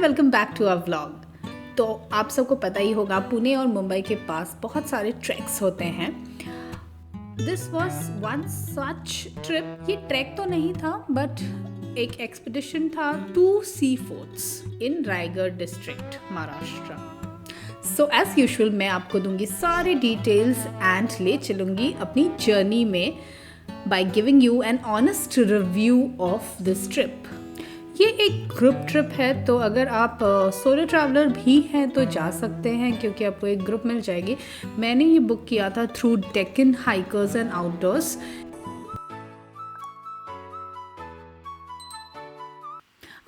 Welcome back to our vlog. तो आप सबको पता ही होगा पुणे और मुंबई के पास बहुत सारे ट्रैक्स होते हैं। This was one such trip. ये ट्रैक तो नहीं था बट एक एक्सपीडिशन था to see forts in Raigad district Maharashtra. So as usual मैं आपको दूंगी सारे डिटेल्स एंड ले चलूँगी अपनी जर्नी में by giving you an honest review of this trip. ये एक ग्रुप ट्रिप है, तो अगर आप सोलो ट्रैवलर भी हैं तो जा सकते हैं क्योंकि आपको एक ग्रुप मिल जाएगी। मैंने ये बुक किया था through Deccan hikers and outdoors.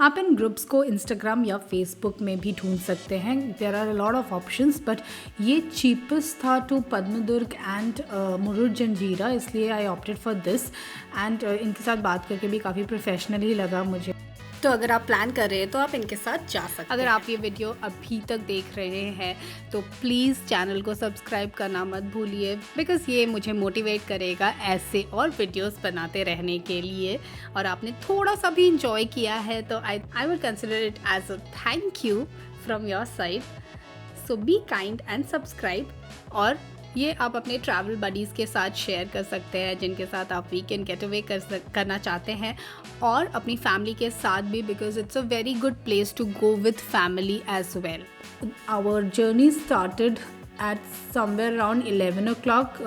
आप इन ग्रुप्स को इंस्टाग्राम या फेसबुक में भी ढूंढ सकते हैं। There are a lot of options but ये चीपेस्ट था टू पद्मदुर्ग एंड मुरुड जंजीरा, इसलिए I opted for this. And इनके साथ बात करके भी काफ़ी प्रोफेशनली लगा मुझे। तो अगर आप प्लान कर रहे हैं तो आप इनके साथ जा सकते हैं। अगर आप ये वीडियो अभी तक देख रहे हैं तो प्लीज़ चैनल को सब्सक्राइब करना मत भूलिए, बिकॉज़ ये मुझे मोटिवेट करेगा ऐसे और वीडियोस बनाते रहने के लिए। और आपने थोड़ा सा भी इंजॉय किया है तो I will consider it as a thank you from your side. So be kind and subscribe. और ये आप अपने ट्रैवल बडीज़ के साथ शेयर कर सकते हैं जिनके साथ आप वीकेंड गेट अवे करना चाहते हैं, और अपनी फैमिली के साथ भी, because it's a very good place to go with family as well. Our journey started at somewhere around 11 o'clock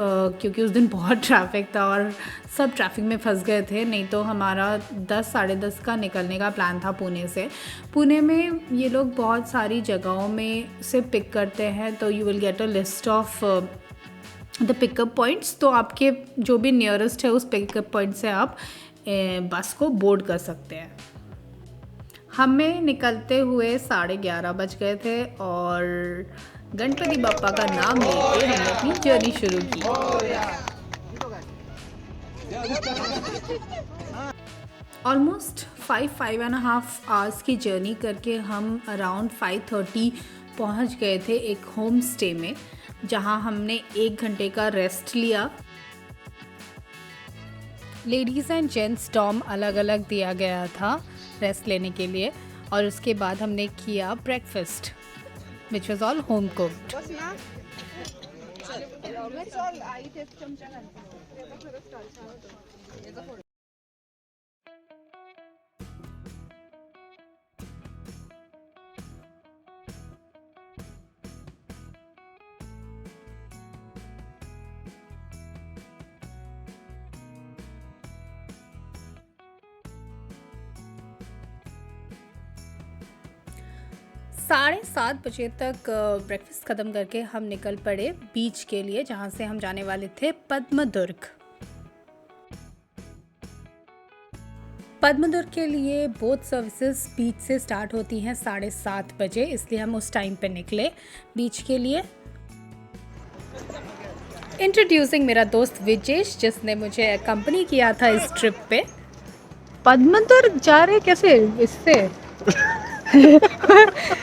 क्योंकि उस दिन बहुत ट्रैफिक था और सब ट्रैफिक में फंस गए थे। नहीं तो हमारा 10 साढ़े 10 का निकलने का प्लान था पुणे से। पुणे में ये लोग बहुत सारी जगहों में से पिक करते हैं, तो you will get a list of the pickup points. तो आपके जो भी नियरेस्ट है उस पिकअप पॉइंट से आप बस को बोर्ड कर सकते हैं। हमें निकलते हुए 11:30 बज गए थे और गणपति बप्पा का नाम लेके हमने अपनी जर्नी शुरू की। ऑलमोस्ट 5.5 आवर्स की जर्नी करके हम अराउंड 5:30 पहुंच गए थे एक होम स्टे में, जहां हमने 1 घंटे का रेस्ट लिया। लेडीज़ एंड जेंट्स डॉर्म अलग अलग दिया गया था रेस्ट लेने के लिए, और उसके बाद हमने किया breakfast which was all home cooked. साढ़े 7 बजे तक ब्रेकफास्ट ख़त्म करके हम निकल पड़े बीच के लिए, जहाँ से हम जाने वाले थे पद्मदुर्ग। पद्मदुर्ग के लिए बोथ सर्विसेज बीच से स्टार्ट होती हैं 7:30 बजे, इसलिए हम उस टाइम पे निकले बीच के लिए। इंट्रोड्यूसिंग मेरा दोस्त विजेश, जिसने मुझे अकम्पनी किया था इस ट्रिप पे। पद्मदुर्ग जा रहे कैसे इससे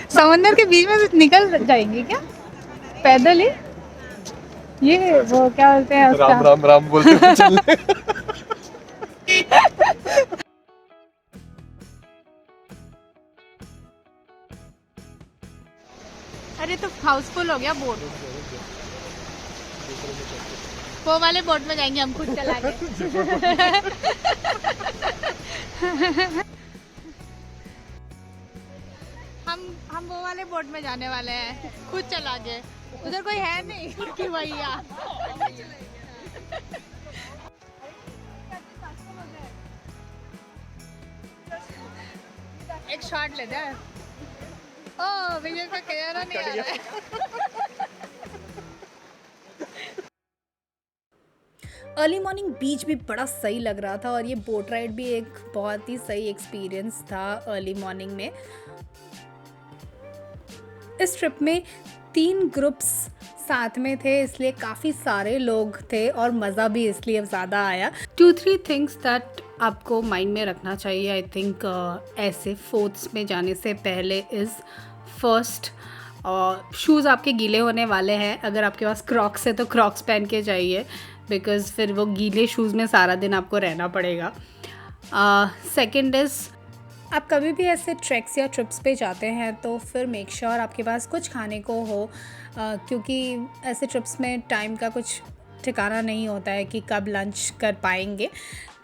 समंदर के बीच में निकल जाएंगे क्या पैदल ही? ये वो क्या बोलते हैं उसका? राम राम राम बोलते हुए चलने। अरे तो हाउसफुल हो गया बोट। वो वाले बोट में जाएंगे हम खुद चला के। हम वो वाले बोट में जाने वाले हैं खुद चला के। उधर कोई है नहीं कि भैया। एक शॉट लेते हैं। ओ विजय का कैमरा नहीं आ रहा है। अर्ली मॉर्निंग बीच भी बड़ा सही लग रहा था और ये बोट राइड भी एक बहुत ही सही एक्सपीरियंस था अर्ली मॉर्निंग में। इस ट्रिप में 3 ग्रुप्स साथ में थे, इसलिए काफ़ी सारे लोग थे और मज़ा भी इसलिए ज़्यादा आया। 2-3 थिंग्स दैट आपको माइंड में रखना चाहिए आई थिंक ऐसे फोर्ट्स में जाने से पहले इज़ फर्स्ट, शूज़ आपके गीले होने वाले हैं। अगर आपके पास क्रॉक्स है तो क्रॉक्स पहन के जाइए, बिकॉज़ फिर वो गीले शूज़ में सारा दिन आपको रहना पड़ेगा। सेकेंड इज़ आप कभी भी ऐसे ट्रैक्स या ट्रिप्स पे जाते हैं तो फिर मेक श्योर आपके पास कुछ खाने को हो, क्योंकि ऐसे ट्रिप्स में टाइम का कुछ ठिकाना नहीं होता है कि कब लंच कर पाएंगे।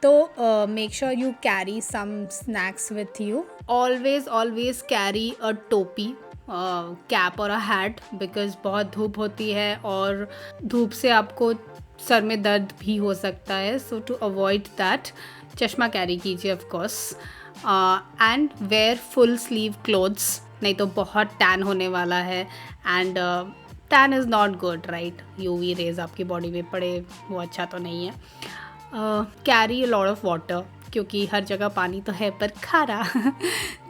तो make sure you carry some snacks with you. Always always carry a टोपी, कैप और अ हैट, बिकॉज बहुत धूप होती है और धूप से आपको सर में दर्द भी हो सकता है। सो टू अवॉइड दैट चश्मा कैरी कीजिए of course, and wear full sleeve clothes, नहीं तो बहुत टैन होने वाला है। And tan is not good, right? UV rays आपकी बॉडी में पड़े वो अच्छा तो नहीं है। Carry a lot of water, क्योंकि हर जगह पानी तो है पर खारा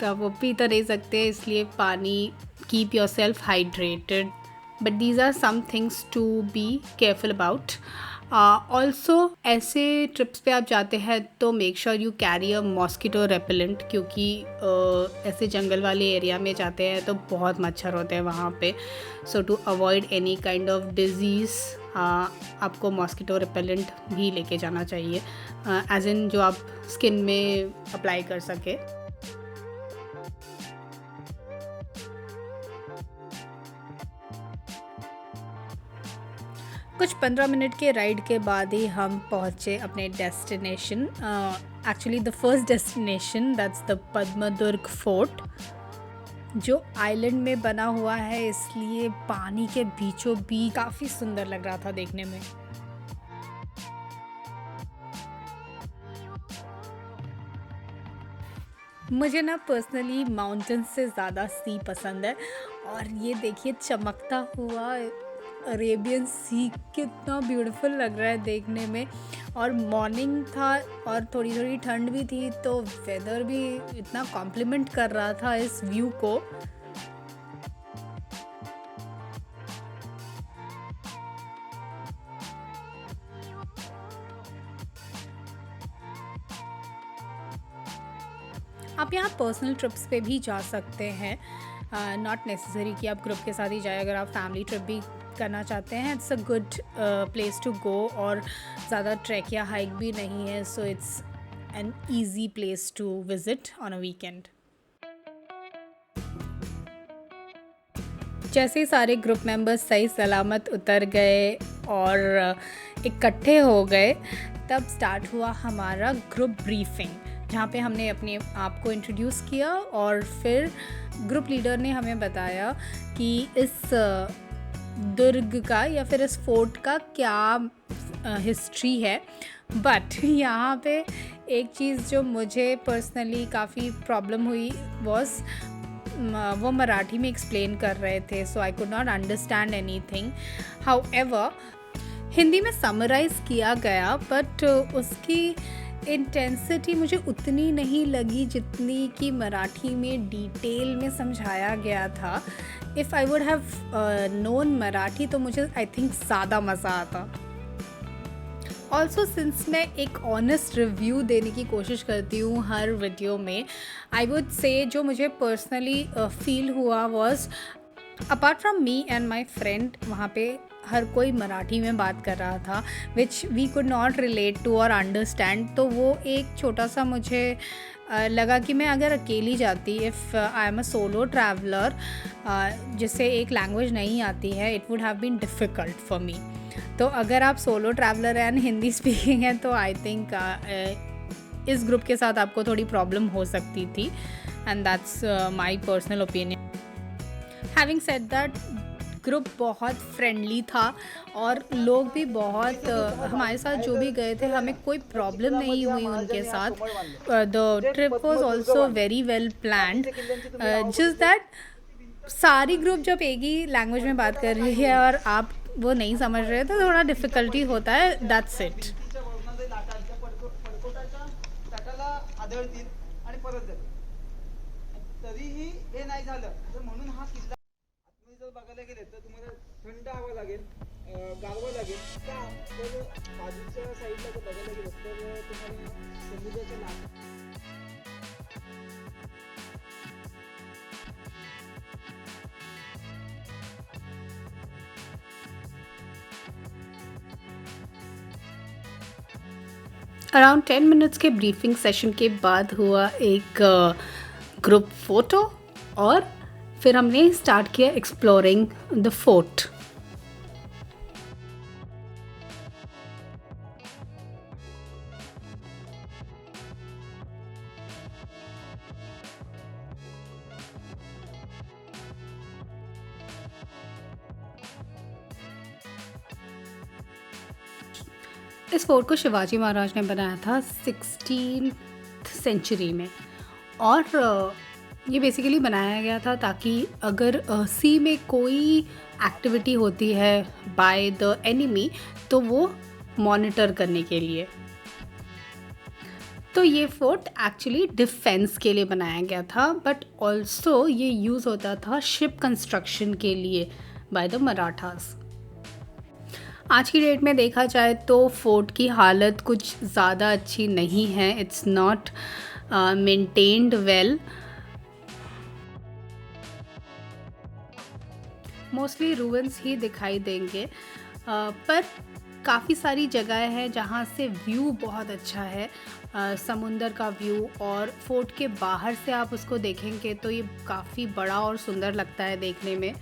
तो आप वो पी तो नहीं सकते, इसलिए पानी, keep yourself hydrated. But these are some things to be careful about. Also ऐसे ट्रिप्स पे आप जाते हैं तो make sure you carry a mosquito repellent, क्योंकि ऐसे जंगल वाले एरिया में जाते हैं तो बहुत मच्छर होते हैं वहाँ पे। So to avoid any kind of disease आपको मॉस्किटो रेपेलेंट भी लेके जाना चाहिए, एज इन जो आप स्किन में अप्लाई कर सके। कुछ 15 मिनट के राइड के बाद ही हम पहुँचे अपने destination. Actually the first destination that's the Padmadurg fort, जो आइलैंड में बना हुआ है, इसलिए पानी के बीचों बीच काफ़ी सुंदर लग रहा था देखने में। मुझे ना पर्सनली माउंटेन से ज़्यादा सी पसंद है, और ये देखिए चमकता हुआ अरेबियन सी कितना ब्यूटीफुल लग रहा है देखने में। और मॉर्निंग था और थोड़ी थोड़ी ठंड भी थी, तो वेदर भी इतना कॉम्प्लीमेंट कर रहा था इस व्यू को। आप यहाँ पर्सनल ट्रिप्स पे भी जा सकते हैं, नॉट नेसेसरी कि आप ग्रुप के साथ ही जाए। अगर आप फैमिली ट्रिप भी करना चाहते हैं, it's a good place to go, और ज़्यादा ट्रैक या हाइक भी नहीं है, so it's an easy place to visit on a weekend. जैसे ही सारे ग्रुप मेंबर्स सही सलामत उतर गए और इकट्ठे हो गए, तब स्टार्ट हुआ हमारा ग्रुप ब्रीफिंग, जहाँ पे हमने अपने आप को इंट्रोड्यूस किया और फिर ग्रुप लीडर ने हमें बताया कि इस दुर्ग का या फिर इस फोर्ट का क्या हिस्ट्री है। बट यहाँ पे एक चीज़ जो मुझे पर्सनली काफ़ी प्रॉब्लम हुई वॉज, वो मराठी में एक्सप्लेन कर रहे थे, so I could not understand anything. However Hindi में समराइज़ किया गया, बट उसकी इंटेंसिटी मुझे उतनी नहीं लगी जितनी कि मराठी में डिटेल में समझाया गया था। If I would have known Marathi तो मुझे आई थिंक ज़्यादा मज़ा आता। ऑल्सो सिंस मैं एक ऑनेस्ट रिव्यू देने की कोशिश करती हूँ हर वीडियो में, आई वुड से जो मुझे पर्सनली फील हुआ was, apart from me and my friend, वहाँ पे हर कोई मराठी में बात कर रहा था, which we could not relate to और अंडरस्टैंड। तो वो एक छोटा सा मुझे लगा कि मैं अगर अकेली जाती, if I am a solo traveller जिसे एक लैंग्वेज नहीं आती है, it would have been difficult for me. तो अगर आप solo traveller and Hindi speaking है तो आई थिंक इस ग्रुप के साथ आपको थोड़ी प्रॉब्लम हो सकती थी, and that's my personal opinion. Having said that, group बहुत फ्रेंडली था और लोग भी बहुत हमारे साथ जो भी गए थे, हमें कोई प्रॉब्लम नहीं हुई उनके साथ। The trip was also very well planned, just that सारी ग्रुप जब एक ही लैंग्वेज में बात कर रही है और आप वो नहीं समझ रहे तो थोड़ा डिफ़िकल्टी होता है, दैट्स इट। तरीही हे नाही झालं, तर म्हणून हा किल्ला आतमध्ये जर बघायला गेले तर तुम्हाला थंड हवा लागेल, गारवा लागेल का, तर बाजूच्या साईडला जर बघायला गेलं तर तुम्हाला समुद्राच्या लाटा. अराउंड 10 मिनट्स के ब्रीफिंग सेशन के बाद हुआ एक ग्रुप फोटो और फिर हमने स्टार्ट किया एक्सप्लोरिंग द फोर्ट। इस फोर्ट को शिवाजी महाराज ने बनाया था 16th सेंचुरी में और ये बेसिकली बनाया गया था ताकि अगर सी में कोई एक्टिविटी होती है बाय द एनिमी तो वो मॉनिटर करने के लिए। तो ये फोर्ट एक्चुअली डिफेंस के लिए बनाया गया था, बट ऑल्सो ये यूज़ होता था शिप कंस्ट्रक्शन के लिए बाय द मराठास। आज की डेट में देखा जाए तो फोर्ट की हालत कुछ ज़्यादा अच्छी नहीं है, it's not maintained well. Mostly ruins ही दिखाई देंगे, पर काफ़ी सारी जगह है जहाँ से व्यू बहुत अच्छा है, समुंदर का व्यू, और फोर्ट के बाहर से आप उसको देखेंगे तो ये काफ़ी बड़ा और सुंदर लगता है देखने में।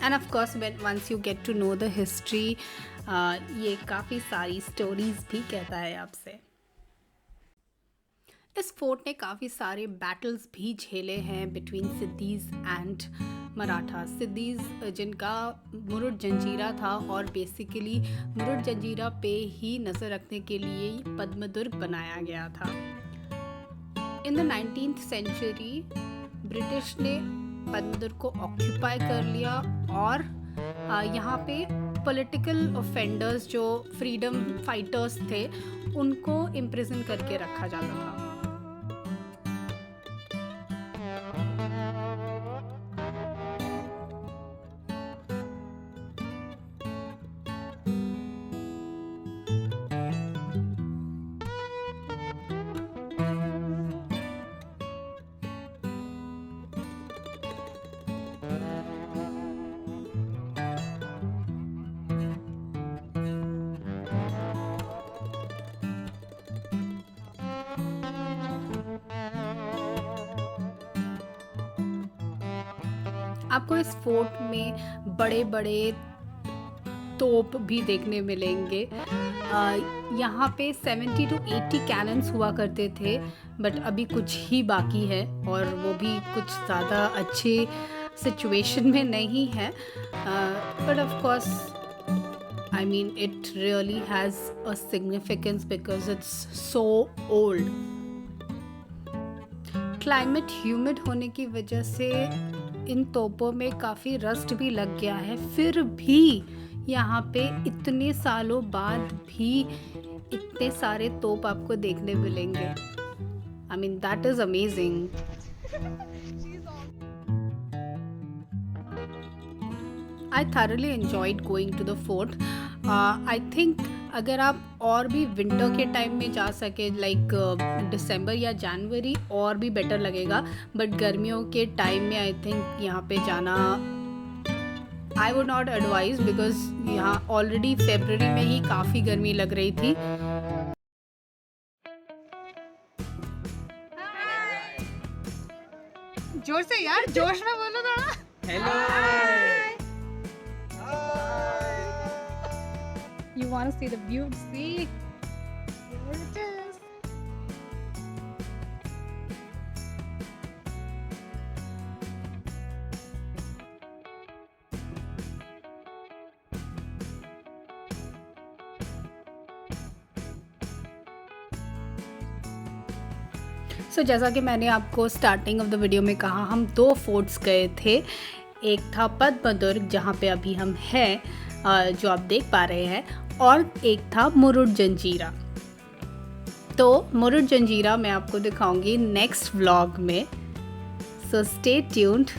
And of course once you get to know the history, ये काफ़ी सारी स्टोरीज भी कहता है आपसे। इस फोर्ट ने काफ़ी सारे बैटल्स भी झेले हैं बिटवीन सिद्दीज़ एंड मराठा। सिद्दीज़ जिनका मुरुड जंजीरा था, और बेसिकली मुरुड जंजीरा पे ही नज़र रखने के लिए पद्मदुर्ग बनाया गया था। In the 19th century British ने पद्मदुर्ग को ऑक्यूपाई कर लिया और यहाँ पे पॉलिटिकल ऑफेंडर्स जो फ्रीडम फाइटर्स थे उनको इम्प्रिजन करके रखा जाता था। आपको इस फोर्ट में बड़े बड़े तोप भी देखने मिलेंगे। यहाँ पे 70 to 80 कैनन्स हुआ करते थे, बट अभी कुछ ही बाकी है और वो भी कुछ ज़्यादा अच्छे सिचुएशन में नहीं है। But of course I mean it really has a significance because it's so old. Climate humid होने की वजह से इन तोपों में काफ़ी रस्ट भी लग गया है, फिर भी यहाँ पे इतने सालों बाद भी इतने सारे तोप आपको देखने मिलेंगे। I mean that is amazing. I thoroughly enjoyed going to the fort. I think अगर आप और भी विंटर के टाइम में जा सके, लाइक दिसंबर या जनवरी, और भी बेटर लगेगा, बट गर्मियों के टाइम में आई थिंक यहाँ पे जाना I would not advise, because यहाँ ऑलरेडी फरवरी में ही काफ़ी गर्मी लग रही थी। जोर से यार, जोश में बोलो थोड़ा। Hello. You want to see the view? See? Here it is. So, जैसा कि मैंने आपको स्टार्टिंग ऑफ द वीडियो में कहा, हम 2 फोर्ट्स गए थे। एक था पद्मदुर्ग जहाँ पे अभी हम हैं, जो आप देख पा रहे हैं, और एक था मुरुड जंजीरा। तो मुरुड जंजीरा मैं आपको दिखाऊंगी नेक्स्ट व्लॉग में, so stay tuned.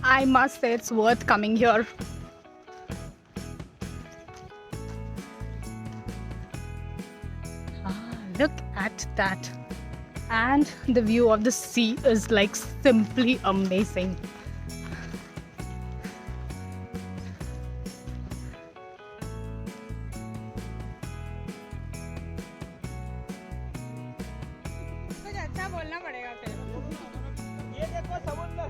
I must say it's worth coming here. Look at that. And the view of the sea is like simply amazing. गाना बोलना पड़ेगा फिर। ये देखो समुद्र।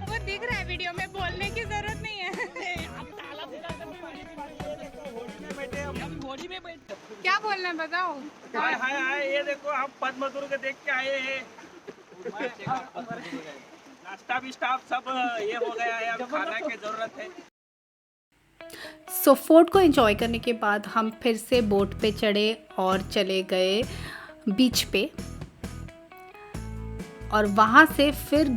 वो दिख रहा है वीडियो में, बोलने की जरूरत नहीं है। घोड़ी में बैठे। क्या बोलना है बताओ। हाय हाय हाय, ये देखो हम पद्मदुर्ग देख के आए हैं। नाश्ता भी स्टाफ सब ये हो गया है, अब खाना की जरूरत है। सो फोर्ट को एंजॉय करने के बाद हम फिर से बोट पे चढ़े और चले गए बीच पे, और वहाँ से फिर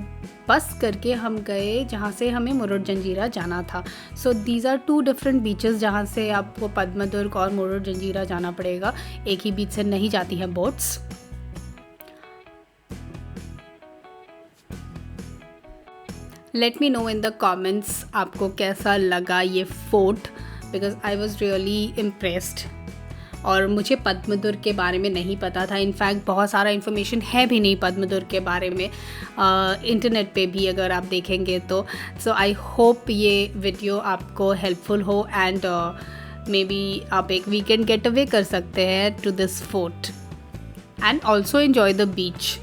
बस करके हम गए जहाँ से हमें मुरुड जंजीरा जाना था। So these are 2 different beaches जहाँ से आपको पद्मदुर्ग और मुरुड जंजीरा जाना पड़ेगा, एक ही बीच से नहीं जाती हैं boats. Let me know in the comments आपको कैसा लगा ये fort, because I was really impressed. और मुझे पद्मदुर्ग के बारे में नहीं पता था, इनफैक्ट बहुत सारा इन्फॉर्मेशन है भी नहीं पद्मदुर्ग के बारे में इंटरनेट पे भी अगर आप देखेंगे तो। सो आई होप ये वीडियो आपको हेल्पफुल हो एंड मे बी आप एक वीकेंड गेट अवे कर सकते हैं to this fort and also enjoy the beach.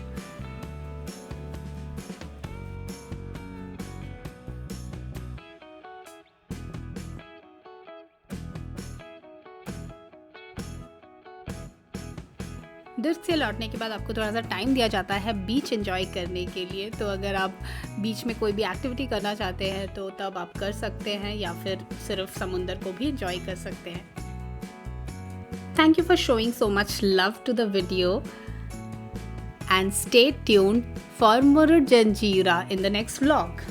दूर से लौटने के बाद आपको थोड़ा सा टाइम दिया जाता है बीच एंजॉय करने के लिए, तो अगर आप बीच में कोई भी एक्टिविटी करना चाहते हैं तो तब आप कर सकते हैं, या फिर सिर्फ समुंदर को भी एंजॉय कर सकते हैं। Thank you for showing so much love to the video and stay tuned for Murud Janjira in the next vlog.